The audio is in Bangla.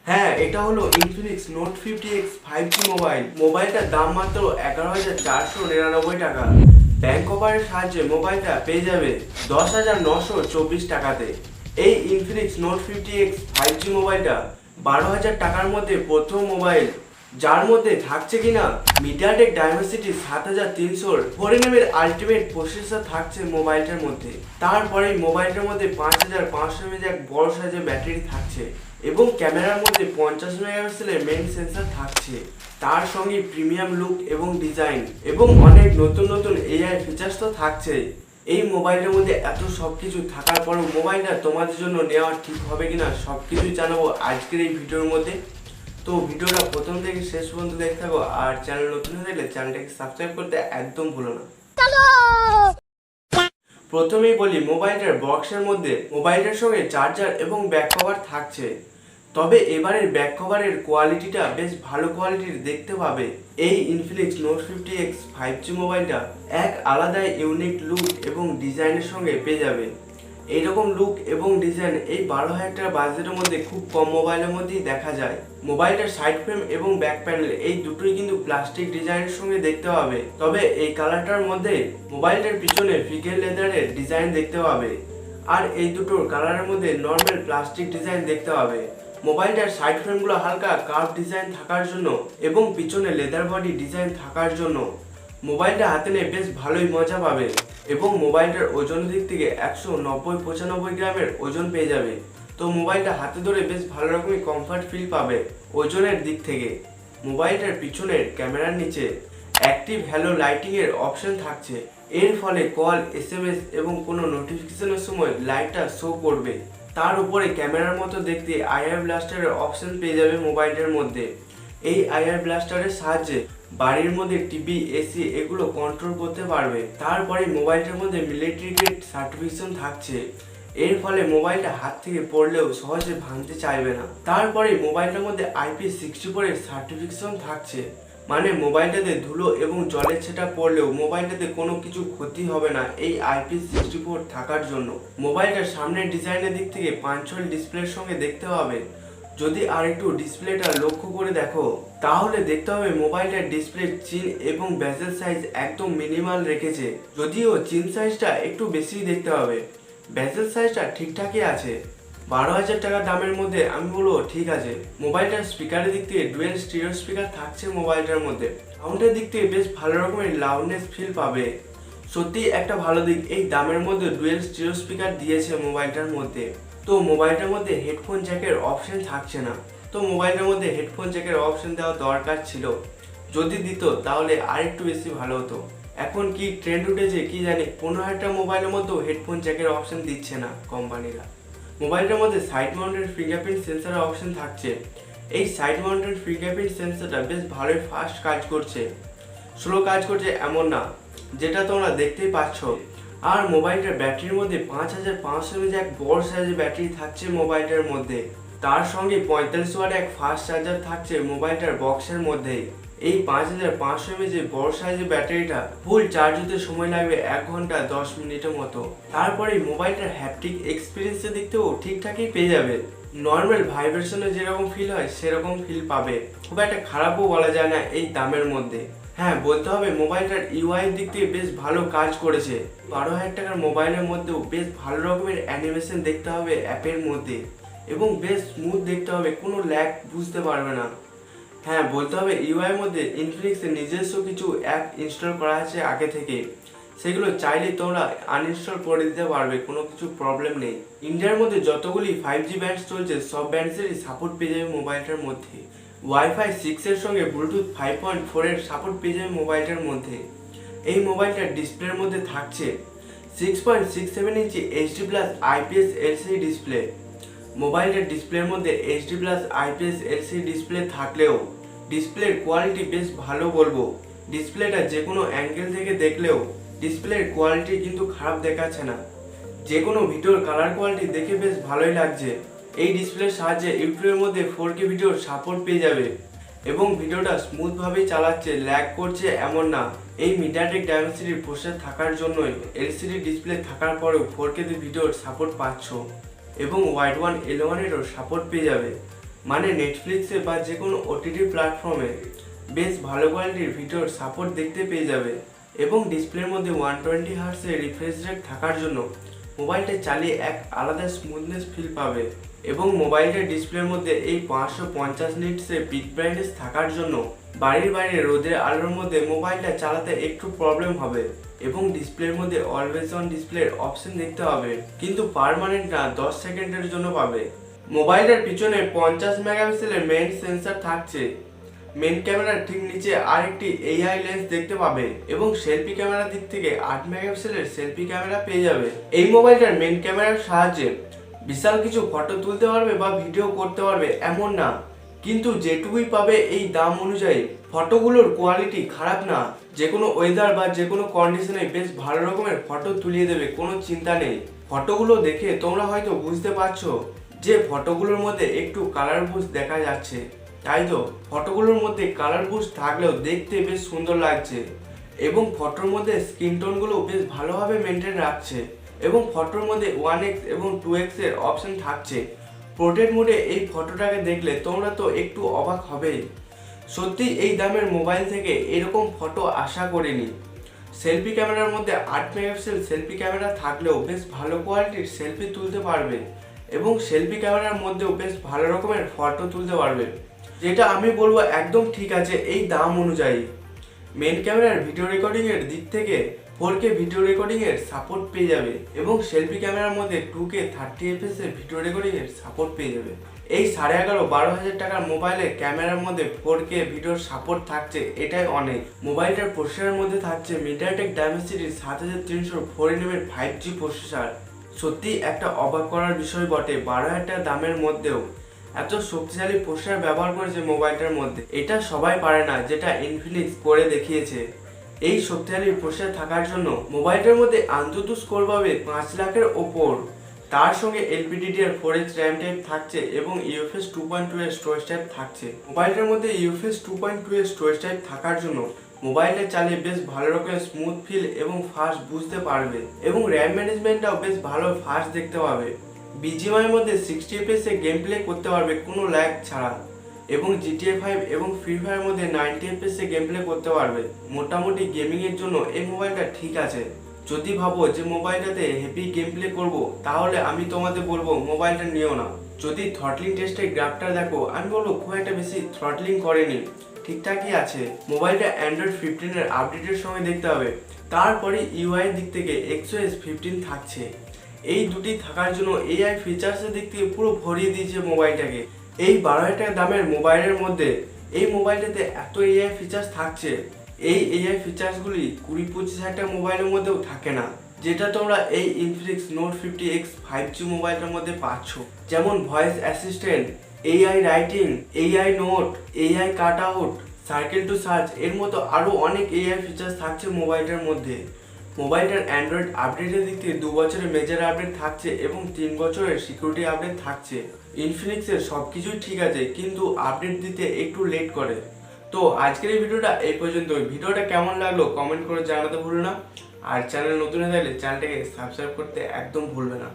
হ্যাঁ, এটা হলো Infinix note 50X 5G mobile. মোবাইলটার দাম মাত্র 11,499 টাকা। ব্যাংক অফারের সাহায্যে মোবাইলটা পেয়ে যাবে 10,924 টাকাতে। এই ইনফিনিক্স নোট 50X 5G মোবাইলটা 12,000 টাকার মধ্যে প্রথম মোবাইল, যার মধ্যে থাকছে কিনা মিডিয়াটেক ডাইমেনসিটি 7300 4nm এর আলটিমেট প্রসেসর থাকছে মোবাইলটার মধ্যে। তারপরে মোবাইলটার মধ্যে 5500 mAh এক বড় সাইজের ব্যাটারি থাকছে এবং ক্যামেরার মধ্যে 50 মেগাপিক্সেলের মেইন সেন্সর থাকছে। তার সঙ্গে প্রিমিয়াম লুক এবং ডিজাইন এবং অনেক নতুন নতুন এআই ফিচার্স তো থাকছে। এই মোবাইলের মধ্যে এত সবকিছু থাকার পরেও মোবাইলটা তোমাদের জন্য নেওয়া ঠিক হবে কিনা সবকিছুই জানাবো আজকের এই ভিডিওর মধ্যে। তো ভিডিওটা প্রথম থেকে শেষ পর্যন্ত দেখতে থাকো, আর চ্যানেল নতুন হয়ে থাকলে চ্যানেলটাকে সাবস্ক্রাইব করতে একদম ভুলো না। প্রথমেই বলি, মোবাইলটার বক্সের মধ্যে মোবাইলটার সঙ্গে চার্জার এবং ব্যাক কভার থাকছে। তবে এবারের ব্যাক কভারের কোয়ালিটিটা বেশ ভালো কোয়ালিটির দেখতে পাবে। এই ইনফিনিক্স নোট 50X 5G মোবাইলটা এক আলাদা ইউনিক লুক এবং ডিজাইনের সঙ্গে পেয়ে যাবে। এইরকম লুক এবং ডিজাইন এই 12,000 টাকা বাজেটের মধ্যে খুব কম মোবাইলের মধ্যেই দেখা যায়। মোবাইলটার সাইড ফ্রেম এবং ব্যাক প্যানেল এই দুটোই কিন্তু প্লাস্টিক ডিজাইনের সঙ্গে দেখতে পাবে। তবে এই কালারটার মধ্যে মোবাইলটার পিছনে ফিগের লেদারের ডিজাইন দেখতে পাবে, আর এই দুটোর কালারের মধ্যে নর্মাল প্লাস্টিক ডিজাইন দেখতে পাবে। মোবাইলটার সাইড ফ্রেমগুলো হালকা কার্ভ ডিজাইন থাকার জন্য এবং পিছনে লেদার বডি ডিজাইন থাকার জন্য মোবাইলটা হাতে নিয়ে বেশ ভালোই মজা পাবে। এবং মোবাইলটার ওজনের দিক থেকে 190-95 গ্রামের ওজন পেয়ে যাবে। তো মোবাইলটা হাতে ধরে বেশ ভালো রকমই কমফর্ট ফিল পাবে ওজনের দিক থেকে। মোবাইলটার পিছনের ক্যামেরার নিচে অ্যাক্টিভ হ্যালো লাইটিং এর অপশন থাকছে। এর ফলে কল, SMS এবং কোনো নোটিফিকেশনের সময় লাইটটা শো করবে। তার উপরে ক্যামেরার মতো দেখতে আইআর ব্লাস্টারের অপশন পেয়ে যাবে মোবাইলটার মধ্যে। এই আইআর ব্লাস্টারের সাহায্যে বাড়ির মধ্যে টিভি, এসি এগুলো কন্ট্রোল করতে পারবে। তারপরে মোবাইলটার মধ্যে মিলিটারি গ্রেড সার্টিফিকেশন থাকছে। এর ফলে মোবাইলটা হাত থেকে পড়লেও সহজে ভাঙতে চাইবে না। তারপরে মোবাইলটার মধ্যে IP64 এর সার্টিফিকেশন থাকছে, মানে মোবাইলটাতে ধুলো এবং জলের ছিটা পড়লেও মোবাইলটাতে কোনো কিছু ক্ষতি হবে না এই IP64 থাকার জন্য। মোবাইলটার সামনের ডিজাইনের দিক থেকে পাঞ্চল ডিসপ্লের সঙ্গে দেখতে হবে। যদি আর একটু ডিসপ্লেটা লক্ষ্য করে দেখো তাহলে দেখতে হবে মোবাইলটার ডিসপ্লে চিন এবং বেজেল সাইজ একদম মিনিমাল রেখেছে। যদিও চিন সাইজটা একটু বেশি দেখতে হবে, বেজেল সাইজটা ঠিকঠাকই আছে। 12,000 টাকা দামের মধ্যে আমি বলবো ঠিক আছে। মোবাইলটার স্পিকারের দিক থেকে ডুয়েল স্টিরিও স্পিকার থাকছে মোবাইলটার মধ্যে। সাউন্ডের দিক থেকে বেশ ভালো রকমের লাউডনেস ফিল পাবে। সত্যি একটা ভালো দিক এই দামের মধ্যে ডুয়েল স্টিরিও স্পিকার দিয়েছে মোবাইলটার মধ্যে। তো মোবাইলটার মধ্যে হেডফোন জ্যাকের অপশন থাকছে না। তো মোবাইলটার মধ্যে হেডফোন জ্যাকের অপশন দেওয়া দরকার ছিল, যদি দিত তাহলে আরেকটু বেশি ভালো হতো। এখন কি ট্রেন্ড উঠেছে কি জানি, 15,000 টাকা মোবাইলের মধ্যেও হেডফোন জ্যাকের অপশন দিচ্ছে না কোম্পানিরা। মোবাইলটার মধ্যে সাইড মাউন্টেড ফিঙ্গারপ্রিন্ট সেন্সরের অপশন থাকছে। এই সাইড মাউন্টেড ফিঙ্গারপ্রিন্ট সেন্সরটা বেশ ভালোই ফাস্ট কাজ করছে, স্লো কাজ করছে এমন না, যেটা তোমরা দেখতেই পাচ্ছ। আর মোবাইলটার ব্যাটারির মধ্যে 5500 mAh এক বড় সাইজের ব্যাটারি থাকছে মোবাইলটার মধ্যে। তার সঙ্গে 45 ওয়াট এক ফাস্ট চার্জার থাকছে মোবাইলটার বক্সের মধ্যে। এই 5500 mAh বড় সাইজের ব্যাটারিটা ফুল চার্জ হতে সময় লাগবে 1 ঘন্টা 10 মিনিটের মতো। তারপরে মোবাইলটার হ্যাপটিক এক্সপিরিয়েন্সের দিক থেকেও ঠিকঠাকই পেয়ে যাবে। নর্মাল ভাইব্রেশনে যেরকম ফিল হয় সেরকম ফিল পাবে, খুব একটা খারাপও বলা যায় না এই দামের মধ্যে। হ্যাঁ, বলতে হবে মোবাইলটার ইউআই দিক থেকে বেশ ভালো কাজ করেছে। 12,000 টাকার মোবাইলের মধ্যেও বেশ ভালো রকমের অ্যানিমেশন দেখতে হবে অ্যাপের মধ্যে এবং বেশ স্মুথ দেখতে হবে, কোনো ল্যাগ বুঝতে পারবে না। হ্যাঁ, বলতে হবে ইউআইয়ের মধ্যে ইনফিনিক্সের নিজস্ব কিছু অ্যাপ ইনস্টল করা আছে আগে থেকে, সেগুলো চাইলে তোমরা আনইনস্টল করে দিতে পারবে, কোনো কিছু প্রবলেম নেই। ইন্ডিয়ার মধ্যে যতগুলি 5G ব্যান্ড চলছে সব ব্যান্ডসেরই সাপোর্ট পেয়ে যাবে মোবাইলটার মধ্যে। ওয়াইফাই 6 এর সঙ্গে ব্লুটুথ 5.4 এর সাপোর্ট পেয়ে যাবে মোবাইলটার মধ্যে। এই মোবাইলটার ডিসপ্লের মধ্যে থাকছে 6.67 ইঞ্চি HD+ IPS LCD ডিসপ্লে। মোবাইলটার ডিসপ্লের মধ্যে HD+ IPS LCD ডিসপ্লে থাকলেও ডিসপ্লের কোয়ালিটি বেশ ভালো বলবো। ডিসপ্লেটা যে কোনো অ্যাঙ্গেল থেকে দেখলেও ডিসপ্লের কোয়ালিটি কিন্তু খারাপ দেখাচ্ছে না। যে কোনো ভিডিওর কালার কোয়ালিটি দেখে বেশ ভালোই লাগছে। এই ডিসপ্লের সাহায্যে ইউটিউবের মধ্যে 4K ভিডিওর সাপোর্ট পেয়ে যাবে এবং ভিডিওটা স্মুথভাবেই চালাচ্ছে, ল্যাগ করছে এমন না। এই মিডিয়াটেক ডাইমেনসিটির প্রসেসর থাকার জন্যই এলসিডি ডিসপ্লে থাকার পরেও 4K ভিডিওর সাপোর্ট পাচ্ছ এবং ওয়াইড ওয়ান L1 এরও সাপোর্ট পেয়ে যাবে। মানে নেটফ্লিক্সে বা যে কোনো ওটিটি প্ল্যাটফর্মে বেশ ভালো কোয়ালিটির ভিডিওর সাপোর্ট দেখতে পেয়ে যাবে। এবং ডিসপ্লের মধ্যে 120 হার্টজের রিফ্রেশ রেট থাকার জন্য মোবাইলটা চালিয়ে এক আলাদা স্মুথনেস ফিল পাবে। এবং মোবাইলটার ডিসপ্লের মধ্যে এই 550 নিটসের পিক ব্রাইটনেস থাকার জন্য বাড়ির বাইরে রোদের আলোর মধ্যে মোবাইলটা চালাতে একটু প্রবলেম হবে। এবং ডিসপ্লের মধ্যে অলওয়েজ অন ডিসপ্লের অপশন দেখতে হবে, কিন্তু পার্মানেন্ট না, 10 সেকেন্ডের জন্য পাবে। মোবাইলের পিছনে 50 মেগাপিক্সেলের মেইন সেন্সর থাকছে। মেইন ক্যামেরার ঠিক নিচে আরেকটি এআই লেন্স দেখতে পাবে এবং সেলফি ক্যামেরার দিক থেকে 8 মেগাপিক্সেলের সেলফি ক্যামেরা পেয়ে যাবে। এই মোবাইলটার মেইন ক্যামেরার সাহায্যে বিশাল কিছু ফটো তুলতে পারবে বা ভিডিও করতে পারবে এমন না, কিন্তু যেটুকুই পাবে এই দাম অনুযায়ী ফটোগুলোর কোয়ালিটি খারাপ না। যে কোনো ওয়েদার বা যে কোনো কন্ডিশনে বেশ ভালো রকমের ফটো তুলিয়ে দেবে, কোনো চিন্তা নেই। ফটোগুলো দেখে তোমরা হয়তো বুঝতে পারছো যে ফটোগুলোর মধ্যে একটু কালার বুস্ট দেখা যাচ্ছে, তাই তো ফটোগুলোর মধ্যে কালার বুস্ট থাকলেও দেখতে বেশ সুন্দর লাগছে। এবং ফটোর মধ্যে স্কিন টোনগুলো বেশ ভালোভাবে মেনটেন রাখছে। এবং ফটোর মধ্যে 1x এবং 2x এর অপশন থাকছে। পোর্ট্রেট মোডে এই ফটোটাকে দেখলে তোমরা তো একটু অবাক হবেই। সত্যি এই দামের মোবাইল থেকে এরকম ফটো আশা করিনি। সেলফি ক্যামেরার মধ্যে 8 মেগাপিক্সেল সেলফি ক্যামেরা থাকলেও বেশ ভালো কোয়ালিটির সেলফি তুলতে পারবে এবং সেলফি ক্যামেরার মধ্যেও বেশ ভালো রকমের ফটো তুলতে পারবে, যেটা আমি বলবো একদম ঠিক আছে এই দাম অনুযায়ী। মেন ক্যামেরার ভিডিও রেকর্ডিং এর দিক থেকে 4K ভিডিও রেকর্ডিং এর সাপোর্ট পেয়ে যাবে এবং সেলফি ক্যামেরার মধ্যে 2K 30fps এর ভিডিও রেকর্ডিং এর সাপোর্ট পেয়ে যাবে। এই 11,500-12,000 টাকার মোবাইলের ক্যামেরার মধ্যে 4K ভিডিওর সাপোর্ট থাকছে, এটাই অনেক। মোবাইলটার প্রসেসরের মধ্যে থাকছে মিডিয়াটেক ডায়মেনসিটির 7300 4nm 5G প্রসেসর। সত্যি একটা অবাক করার বিষয় বটে, 12,000 টাকা দামের মধ্যেও এত শক্তিশালী প্রসেসর ব্যবহার করেছে মোবাইলটার মধ্যে। এটা সবাই পারে না, যেটা ইনফিনিক্স করে দেখিয়েছে। এই শক্তিশালী প্রসেসর থাকার জন্য মোবাইলটার মধ্যে অন্তত স্কোর পাবে 5 লাখের ওপর। তার সঙ্গে LPDDR4X RAM টাইপ থাকছে এবং UFS 2.2 এর স্টোরেজ টাইপ থাকছে। মোবাইলটার মধ্যে UFS 2.2 এর স্টোরেজ টাইপ থাকার জন্য মোবাইলটা চালিয়ে বেশ ভালো রকমের স্মুথ ফিল এবং ফাস্ট বুঝতে পারবে এবং র্যাম ম্যানেজমেন্টটাও বেশ ভালো ফাস্ট দেখতে পাবে। BGMI এর মধ্যে 60 fps এ গেম প্লে করতে পারবে কোনো ল্যাগ ছাড়া এবং GTA 5 এবং ফ্রি ফায়ার মধ্যে 90 fps এ গেম প্লে করতে পারবে। মোটামুটি গেমিং এর জন্য এই মোবাইলটা ঠিক আছে। যদি ভাবো যে মোবাইলটাতে হেভি গেম প্লে করবো, তাহলে আমি তোমাদের বলবো মোবাইলটা নিও না। যদি থ্রটলিং টেস্টের গ্রাফটা দেখো, আমি বলবো খুব একটা বেশি থ্রটলিং করেনি, ঠিকঠাকই আছে। মোবাইলটা অ্যান্ড্রয়েড 15 এর আপডেটের সঙ্গে দেখতে হবে। তারপরে UI এর দিক থেকে XOS 15 থাকছে। এই দুটি থাকার জন্য AI ফিচার্সের দিক থেকে পুরো ভরিয়ে দিয়েছে মোবাইলটাকে। এই 12,000 টাকা দামের মোবাইলের মধ্যে এই মোবাইলটাতে এত AI ফিচার্স থাকছে, এই AI ফিচার্সগুলি 20-25 টাকা মোবাইলের মধ্যেও থাকে না, যেটা তোমরা এই ইনফিনিক্স নোট 50X 5G মোবাইলটার মধ্যে পাচ্ছ। যেমন voice assistant, AI writing, AI note, AI cut out, circle to search, এর মতো আরও অনেক AI ফিচার্স থাকছে মোবাইলটার মধ্যে। মোবাইলটার অ্যান্ড্রয়েড আপডেটের দিক থেকে 2 বছরের মেজর আপডেট থাকছে এবং 3 বছরের সিকিউরিটি আপডেট থাকছে। ইনফিনিক্সের সব কিছুই ঠিক আছে, কিন্তু আপডেট দিতে একটু লেট করে। তো আজকের এই ভিডিওটা এই পর্যন্ত। ভিডিওটা কেমন লাগলো কমেন্ট করে জানাতে ভুলো না, আর চ্যানেল নতুন হয়ে থাকলে চ্যানেলটাকে সাবস্ক্রাইব করতে একদম ভুলবে না।